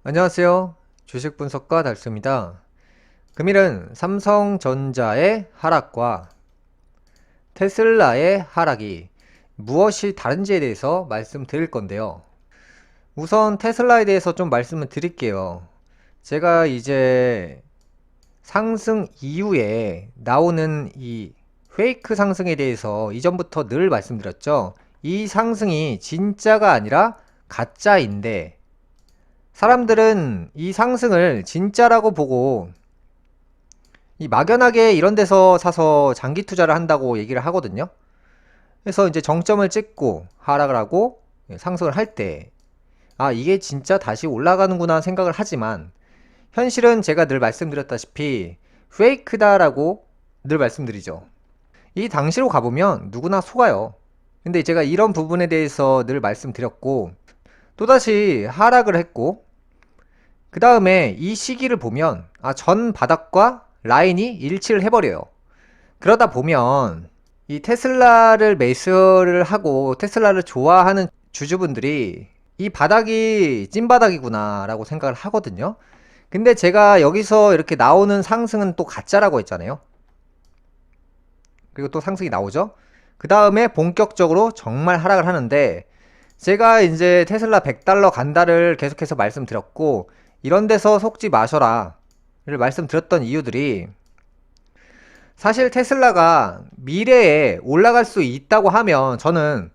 안녕하세요. 주식 분석가 달수입니다. 금일은 삼성전자의 하락과 테슬라의 하락이 무엇이 다른지에 대해서 말씀드릴 건데요. 우선 테슬라에 대해서 좀 말씀을 드릴게요. 제가 이제 상승 이후에 나오는 이 페이크 상승에 대해서 이전부터 늘 말씀드렸죠. 이 상승이 진짜가 아니라 가짜인데 사람들은 이 상승을 진짜라고 보고 이 막연하게 이런 데서 사서 장기 투자를 한다고 얘기를 하거든요. 그래서 이제 정점을 찍고 하락을 하고 상승을 할 때, 아, 이게 진짜 다시 올라가는구나 생각을 하지만, 현실은 제가 늘 말씀드렸다시피, 페이크다라고 늘 말씀드리죠. 이 당시로 가보면 누구나 속아요. 근데 제가 이런 부분에 대해서 늘 말씀드렸고, 또다시 하락을 했고, 그 다음에 이 시기를 보면 전 바닥과 라인이 일치를 해버려요. 그러다 보면 이 테슬라를 매수를 하고 테슬라를 좋아하는 주주분들이 이 바닥이 찐바닥이구나 라고 생각을 하거든요. 근데 제가 여기서 이렇게 나오는 상승은 또 가짜라고 했잖아요. 그리고 또 상승이 나오죠. 그 다음에 본격적으로 정말 하락을 하는데, 제가 이제 테슬라 100달러 간다를 계속해서 말씀드렸고, 이런 데서 속지 마셔라 를 말씀드렸던 이유들이, 사실 테슬라가 미래에 올라갈 수 있다고 하면 저는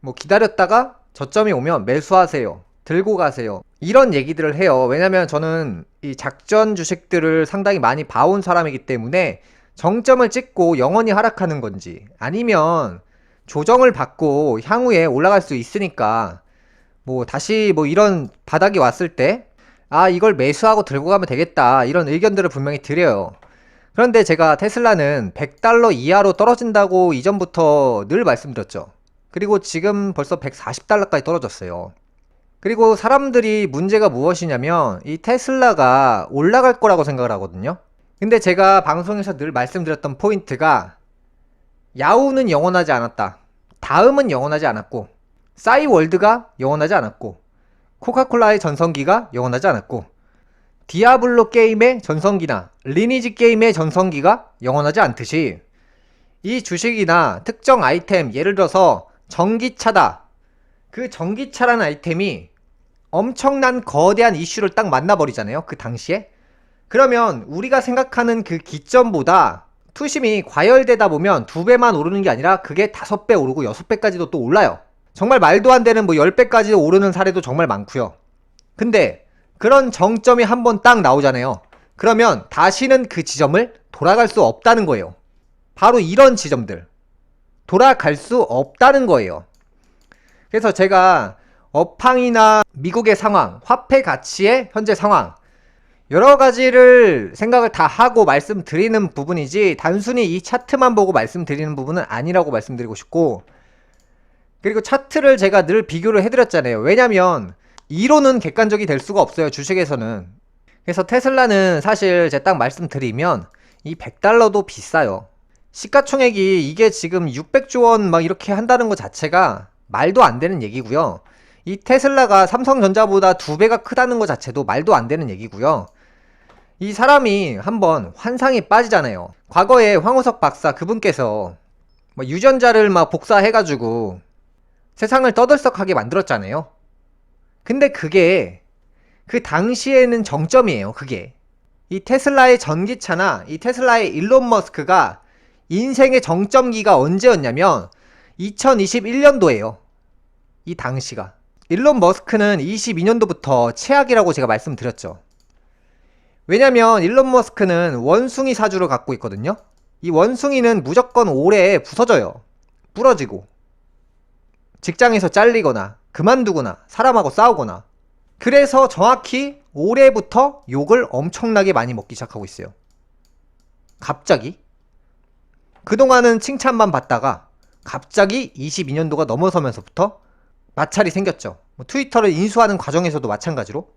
뭐 기다렸다가 저점이 오면 매수하세요, 들고 가세요, 이런 얘기들을 해요. 왜냐면 저는 이 작전 주식들을 상당히 많이 봐온 사람이기 때문에 정점을 찍고 영원히 하락하는 건지 아니면 조정을 받고 향후에 올라갈 수 있으니까 뭐 다시 뭐 이런 바닥이 왔을 때 이걸 매수하고 들고 가면 되겠다, 이런 의견들을 분명히 드려요. 그런데 제가 테슬라는 100달러 이하로 떨어진다고 이전부터 늘 말씀드렸죠. 그리고 지금 벌써 140달러까지 떨어졌어요. 그리고 사람들이 문제가 무엇이냐면 이 테슬라가 올라갈 거라고 생각을 하거든요. 근데 제가 방송에서 늘 말씀드렸던 포인트가, 야후는 영원하지 않았다, 다음은 영원하지 않았고, 싸이월드가 영원하지 않았고, 코카콜라의 전성기가 영원하지 않았고, 디아블로 게임의 전성기나 리니지 게임의 전성기가 영원하지 않듯이 이 주식이나 특정 아이템, 예를 들어서 전기차다, 그 전기차라는 아이템이 엄청난 거대한 이슈를 딱 만나버리잖아요, 그 당시에. 그러면 우리가 생각하는 그 기점보다 투심이 과열되다 보면 2배만 오르는 게 아니라 그게 5배 오르고 6배까지도 또 올라요. 정말 말도 안 되는 뭐 10배까지 오르는 사례도 정말 많고요. 근데 그런 정점이 한번 딱 나오잖아요. 그러면 다시는 그 지점을 돌아갈 수 없다는 거예요. 바로 이런 지점들, 돌아갈 수 없다는 거예요. 그래서 제가 업황이나 미국의 상황, 화폐 가치의 현재 상황, 여러 가지를 생각을 다 하고 말씀드리는 부분이지 단순히 이 차트만 보고 말씀드리는 부분은 아니라고 말씀드리고 싶고, 그리고 차트를 제가 늘 비교를 해드렸잖아요. 왜냐면 이론은 객관적이 될 수가 없어요, 주식에서는. 그래서 테슬라는 사실 제가 딱 말씀드리면 이 100달러도 비싸요. 시가총액이 이게 지금 600조 원 막 이렇게 한다는 것 자체가 말도 안 되는 얘기고요. 이 테슬라가 삼성전자보다 2배가 크다는 것 자체도 말도 안 되는 얘기고요. 이 사람이 한번 환상에 빠지잖아요. 과거에 황우석 박사 그분께서 뭐 유전자를 막 복사해가지고 세상을 떠들썩하게 만들었잖아요. 근데 그게 그 당시에는 정점이에요. 그게 이 테슬라의 전기차나 이 테슬라의 일론 머스크가 인생의 정점기가 언제였냐면 2021년도예요. 이 당시가. 일론 머스크는 22년도부터 최악이라고 제가 말씀드렸죠. 왜냐면 일론 머스크는 원숭이 사주를 갖고 있거든요. 이 원숭이는 무조건 오래 부서져요. 부러지고, 직장에서 잘리거나 그만두거나 사람하고 싸우거나. 그래서 정확히 올해부터 욕을 엄청나게 많이 먹기 시작하고 있어요. 갑자기. 그동안은 칭찬만 받다가 갑자기 22년도가 넘어서면서부터 마찰이 생겼죠. 뭐 트위터를 인수하는 과정에서도 마찬가지로.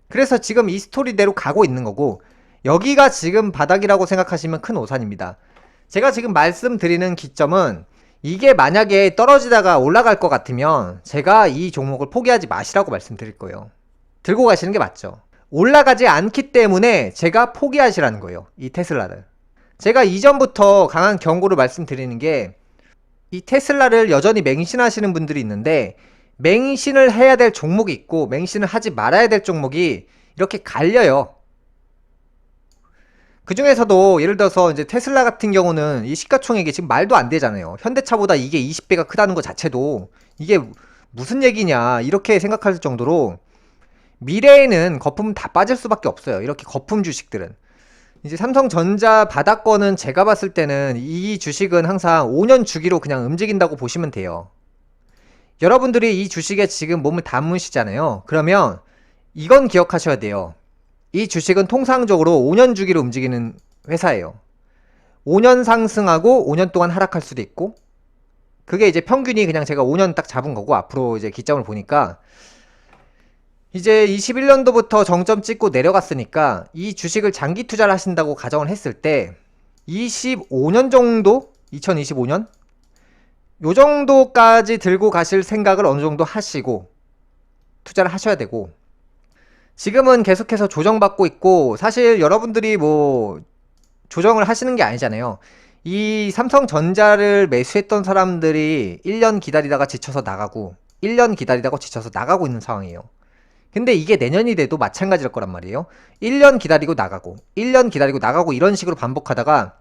그래서 지금 이 스토리대로 가고 있는 거고, 여기가 지금 바닥이라고 생각하시면 큰 오산입니다. 제가 지금 말씀드리는 기점은, 이게 만약에 떨어지다가 올라갈 것 같으면 제가 이 종목을 포기하지 마시라고 말씀드릴 거예요. 들고 가시는 게 맞죠. 올라가지 않기 때문에 제가 포기하시라는 거예요. 이 테슬라를. 제가 이전부터 강한 경고를 말씀드리는 게, 이 테슬라를 여전히 맹신하시는 분들이 있는데, 맹신을 해야 될 종목이 있고 맹신을 하지 말아야 될 종목이 이렇게 갈려요. 그 중에서도 예를 들어서 이제 테슬라 같은 경우는 이 시가총액이 지금 말도 안 되잖아요. 현대차보다 이게 20배가 크다는 것 자체도 이게 무슨 얘기냐 이렇게 생각할 정도로 미래에는 거품 다 빠질 수밖에 없어요. 이렇게 거품 주식들은. 이제 삼성전자 바닥권은 제가 봤을 때는 이 주식은 항상 5년 주기로 그냥 움직인다고 보시면 돼요. 여러분들이 이 주식에 지금 몸을 담으시잖아요. 그러면 이건 기억하셔야 돼요. 이 주식은 통상적으로 5년 주기로 움직이는 회사예요. 5년 상승하고 5년 동안 하락할 수도 있고, 그게 이제 평균이 그냥 제가 5년 딱 잡은 거고, 앞으로 이제 기점을 보니까 이제 21년도부터 정점 찍고 내려갔으니까 이 주식을 장기 투자를 하신다고 가정을 했을 때 25년 정도? 2025년? 요 정도까지 들고 가실 생각을 어느 정도 하시고 투자를 하셔야 되고, 지금은 계속해서 조정받고 있고, 사실 여러분들이 뭐 조정을 하시는 게 아니잖아요. 이 삼성전자를 매수했던 사람들이 1년 기다리다가 지쳐서 나가고 1년 기다리다가 지쳐서 나가고 있는 상황이에요. 근데 이게 내년이 돼도 마찬가지일 거란 말이에요. 1년 기다리고 나가고 1년 기다리고 나가고 이런 식으로 반복하다가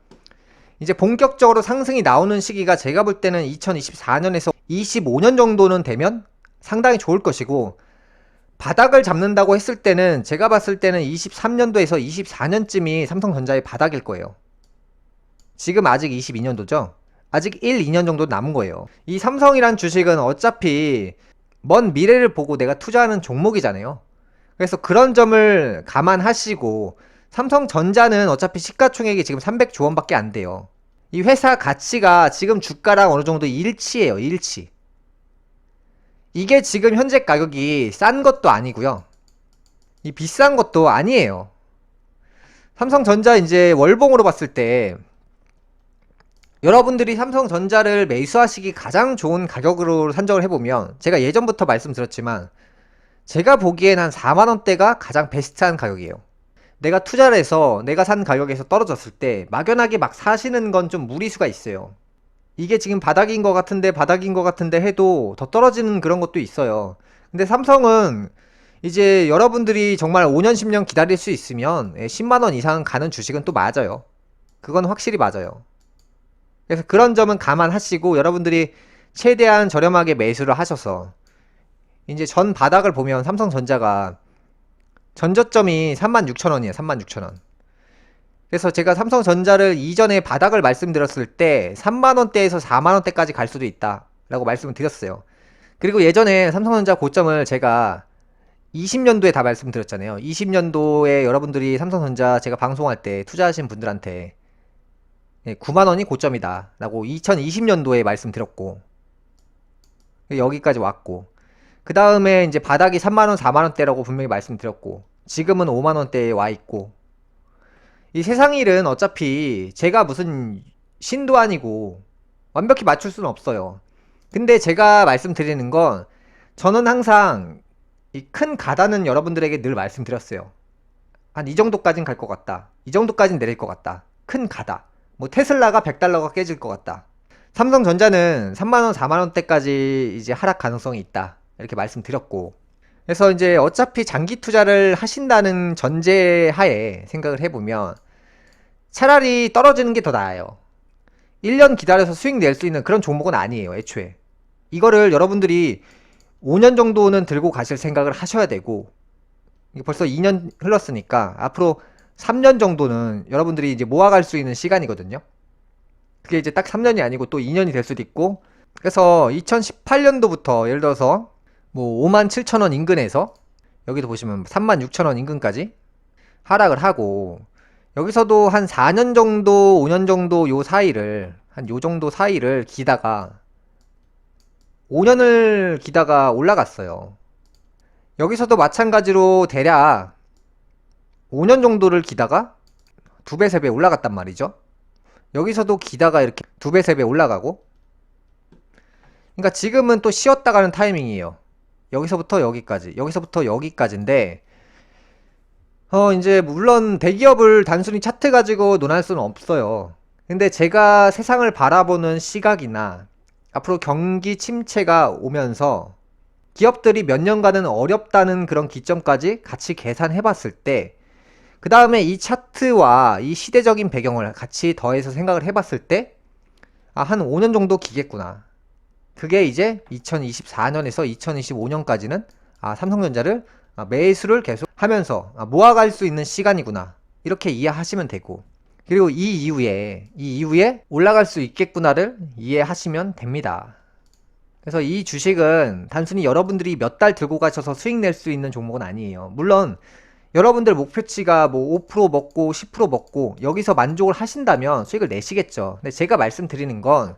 이제 본격적으로 상승이 나오는 시기가 제가 볼 때는 2024년에서 25년 정도는 되면 상당히 좋을 것이고, 바닥을 잡는다고 했을 때는 제가 봤을 때는 23년도에서 24년쯤이 삼성전자의 바닥일 거예요. 지금 아직 22년도죠? 아직 1, 2년 정도 남은 거예요. 이 삼성이란 주식은 어차피 먼 미래를 보고 내가 투자하는 종목이잖아요. 그래서 그런 점을 감안하시고, 삼성전자는 어차피 시가총액이 지금 300조 원밖에 안 돼요. 이 회사 가치가 지금 주가랑 어느 정도 일치예요. 일치. 이게 지금 현재 가격이 싼 것도 아니고요. 이 비싼 것도 아니에요. 삼성전자 이제 월봉으로 봤을 때 여러분들이 삼성전자를 매수하시기 가장 좋은 가격으로 산정을 해보면, 제가 예전부터 말씀드렸지만 제가 보기엔 한 4만원대가 가장 베스트한 가격이에요. 내가 투자를 해서 내가 산 가격에서 떨어졌을 때 막연하게 막 사시는 건 좀 무리수가 있어요. 이게 지금 바닥인 것 같은데 해도 더 떨어지는 그런 것도 있어요. 근데 삼성은 이제 여러분들이 정말 5년 10년 기다릴 수 있으면 10만원 이상 가는 주식은 또 맞아요. 그건 확실히 맞아요. 그래서 그런 점은 감안하시고 여러분들이 최대한 저렴하게 매수를 하셔서, 이제 전 바닥을 보면 삼성전자가 전저점이 36,000원이에요. 36,000원. 그래서 제가 삼성전자를 이전에 바닥을 말씀드렸을 때 3만원대에서 4만원대까지 갈 수도 있다 라고 말씀을 드렸어요. 그리고 예전에 삼성전자 고점을 제가 20년도에 다 말씀드렸잖아요. 20년도에 여러분들이 삼성전자 제가 방송할 때 투자하신 분들한테 9만원이 고점이다 라고 2020년도에 말씀드렸고, 여기까지 왔고, 그 다음에 이제 바닥이 3만원 4만원대라고 분명히 말씀드렸고, 지금은 5만원대에 와 있고, 이 세상 일은 어차피 제가 무슨 신도 아니고 완벽히 맞출 수는 없어요. 근데 제가 말씀드리는 건, 저는 항상 이 큰 가다는 여러분들에게 늘 말씀드렸어요. 한 이 정도까진 갈 것 같다. 이 정도까진 내릴 것 같다. 큰 가다. 뭐 테슬라가 100달러가 깨질 것 같다. 삼성전자는 3만원 4만원대까지 이제 하락 가능성이 있다. 이렇게 말씀드렸고, 그래서 이제 어차피 장기 투자를 하신다는 전제하에 생각을 해보면 차라리 떨어지는 게 더 나아요. 1년 기다려서 수익 낼 수 있는 그런 종목은 아니에요, 애초에. 이거를 여러분들이 5년 정도는 들고 가실 생각을 하셔야 되고, 이게 벌써 2년 흘렀으니까 앞으로 3년 정도는 여러분들이 이제 모아갈 수 있는 시간이거든요. 그게 이제 딱 3년이 아니고 또 2년이 될 수도 있고, 그래서 2018년도부터 예를 들어서 뭐 57,000원 인근에서 여기도 보시면 36,000원 인근까지 하락을 하고, 여기서도 한 4년 정도 5년 정도 요 사이를, 한 요 정도 사이를 기다가 5년을 기다가 올라갔어요. 여기서도 마찬가지로 대략 5년 정도를 기다가 2배 3배 올라갔단 말이죠. 여기서도 기다가 이렇게 2배 3배 올라가고, 그러니까 지금은 또 쉬었다 가는 타이밍이에요. 여기서부터 여기까지, 여기서부터 여기까지인데, 이제 물론 대기업을 단순히 차트 가지고 논할 수는 없어요. 근데 제가 세상을 바라보는 시각이나 앞으로 경기 침체가 오면서 기업들이 몇 년간은 어렵다는 그런 기점까지 같이 계산해 봤을 때, 그 다음에 이 차트와 이 시대적인 배경을 같이 더해서 생각을 해 봤을 때, 한 5년 정도 기겠구나. 그게 이제 2024년에서 2025년까지는 삼성전자를 매수를 계속 하면서 모아갈 수 있는 시간이구나. 이렇게 이해하시면 되고, 그리고 이 이후에 올라갈 수 있겠구나를 이해하시면 됩니다. 그래서 이 주식은 단순히 여러분들이 몇 달 들고 가셔서 수익 낼 수 있는 종목은 아니에요. 물론 여러분들 목표치가 뭐 5% 먹고 10% 먹고 여기서 만족을 하신다면 수익을 내시겠죠. 근데 제가 말씀드리는 건,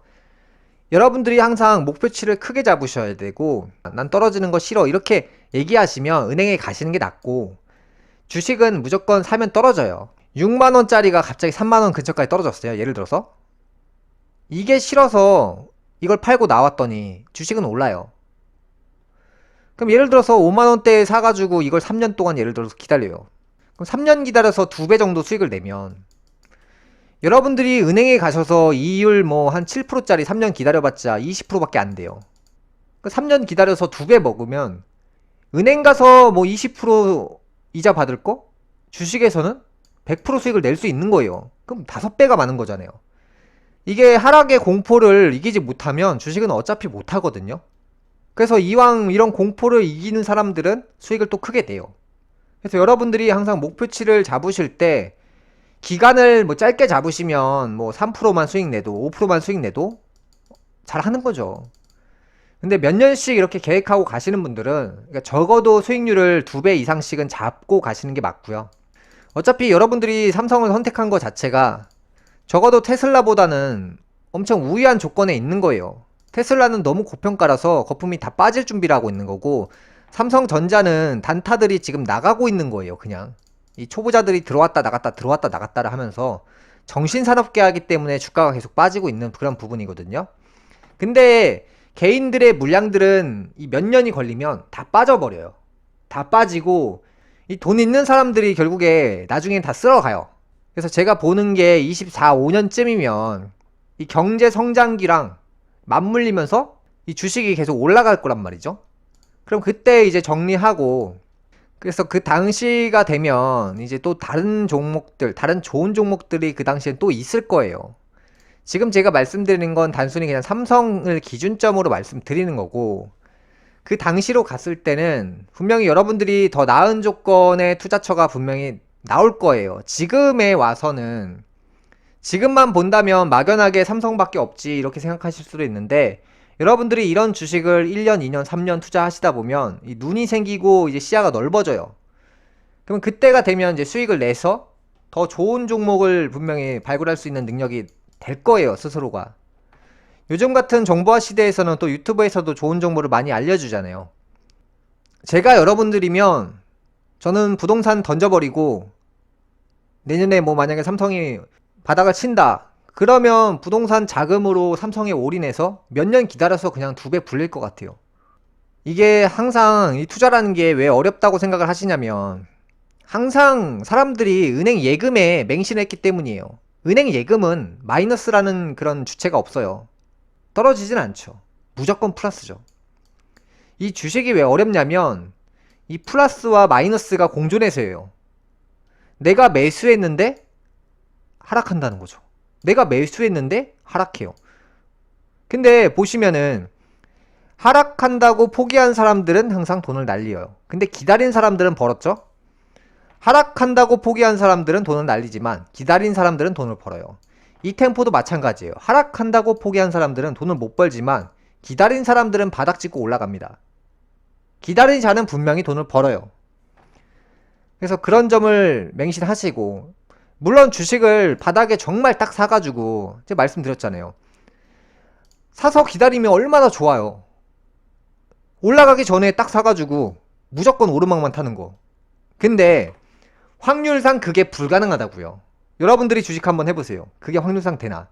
여러분들이 항상 목표치를 크게 잡으셔야 되고, 난 떨어지는 거 싫어 이렇게 얘기하시면 은행에 가시는 게 낫고, 주식은 무조건 사면 떨어져요. 6만원짜리가 갑자기 3만원 근처까지 떨어졌어요. 예를 들어서 이게 싫어서 이걸 팔고 나왔더니 주식은 올라요. 그럼 예를 들어서 5만원대에 사가지고 이걸 3년 동안 예를 들어서 기다려요. 그럼 3년 기다려서 2배 정도 수익을 내면, 여러분들이 은행에 가셔서 이율 뭐 한 7%짜리 3년 기다려봤자 20%밖에 안 돼요. 3년 기다려서 2배 먹으면 은행 가서 뭐 20% 이자 받을 거, 주식에서는 100% 수익을 낼 수 있는 거예요. 그럼 5배가 많은 거잖아요. 이게 하락의 공포를 이기지 못하면 주식은 어차피 못하거든요. 그래서 이왕 이런 공포를 이기는 사람들은 수익을 또 크게 내요. 그래서 여러분들이 항상 목표치를 잡으실 때 기간을 뭐 짧게 잡으시면 뭐 3%만 수익 내도 5%만 수익 내도 잘 하는 거죠. 근데 몇 년씩 이렇게 계획하고 가시는 분들은, 그러니까 적어도 수익률을 2배 이상씩은 잡고 가시는 게 맞고요. 어차피 여러분들이 삼성을 선택한 것 자체가 적어도 테슬라보다는 엄청 우위한 조건에 있는 거예요. 테슬라는 너무 고평가라서 거품이 다 빠질 준비를 하고 있는 거고, 삼성전자는 단타들이 지금 나가고 있는 거예요. 그냥 이 초보자들이 들어왔다 나갔다 들어왔다 나갔다를 하면서 정신산업계이기 때문에 주가가 계속 빠지고 있는 그런 부분이거든요. 근데 개인들의 물량들은 이 몇 년이 걸리면 다 빠져버려요. 다 빠지고 이 돈 있는 사람들이 결국에 나중엔 다 쓸어가요. 그래서 제가 보는 게 24, 5년쯤이면 이 경제 성장기랑 맞물리면서 이 주식이 계속 올라갈 거란 말이죠. 그럼 그때 이제 정리하고, 그래서 그 당시가 되면 이제 또 다른 종목들, 다른 좋은 종목들이 그 당시엔 또 있을 거예요. 지금 제가 말씀드리는 건 단순히 그냥 삼성을 기준점으로 말씀드리는 거고, 그 당시로 갔을 때는 분명히 여러분들이 더 나은 조건의 투자처가 분명히 나올 거예요. 지금에 와서는, 지금만 본다면 막연하게 삼성밖에 없지 이렇게 생각하실 수도 있는데, 여러분들이 이런 주식을 1년, 2년, 3년 투자하시다 보면 이 눈이 생기고 이제 시야가 넓어져요. 그럼 그때가 되면 이제 수익을 내서 더 좋은 종목을 분명히 발굴할 수 있는 능력이 될 거예요, 스스로가. 요즘 같은 정보화 시대에서는 또 유튜브에서도 좋은 정보를 많이 알려주잖아요. 제가 여러분들이면 저는 부동산 던져버리고 내년에 뭐 만약에 삼성이 바닥을 친다, 그러면 부동산 자금으로 삼성에 올인해서 몇 년 기다려서 그냥 2배 불릴 것 같아요. 이게 항상 이 투자라는 게 왜 어렵다고 생각을 하시냐면, 항상 사람들이 은행 예금에 맹신했기 때문이에요. 은행 예금은 마이너스라는 그런 주체가 없어요. 떨어지진 않죠. 무조건 플러스죠. 이 주식이 왜 어렵냐면 이 플러스와 마이너스가 공존해서예요. 내가 매수했는데 하락한다는 거죠. 내가 매수했는데 하락해요. 근데 보시면은 하락한다고 포기한 사람들은 항상 돈을 날려요. 근데 기다린 사람들은 벌었죠? 하락한다고 포기한 사람들은 돈을 날리지만 기다린 사람들은 돈을 벌어요. 이 템포도 마찬가지예요. 하락한다고 포기한 사람들은 돈을 못 벌지만 기다린 사람들은 바닥 찍고 올라갑니다. 기다린 자는 분명히 돈을 벌어요. 그래서 그런 점을 맹신하시고, 물론 주식을 바닥에 정말 딱 사가지고, 제가 말씀드렸잖아요. 사서 기다리면 얼마나 좋아요. 올라가기 전에 딱 사가지고 무조건 오르막만 타는 거. 근데 확률상 그게 불가능하다고요. 여러분들이 주식 한번 해보세요. 그게 확률상 되나?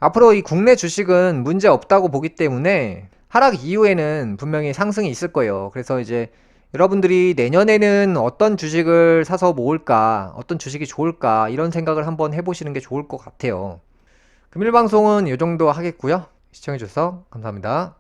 앞으로 이 국내 주식은 문제 없다고 보기 때문에 하락 이후에는 분명히 상승이 있을 거예요. 그래서 이제 여러분들이 내년에는 어떤 주식을 사서 모을까, 어떤 주식이 좋을까, 이런 생각을 한번 해보시는 게 좋을 것 같아요. 금일 방송은 이 정도 하겠고요. 시청해주셔서 감사합니다.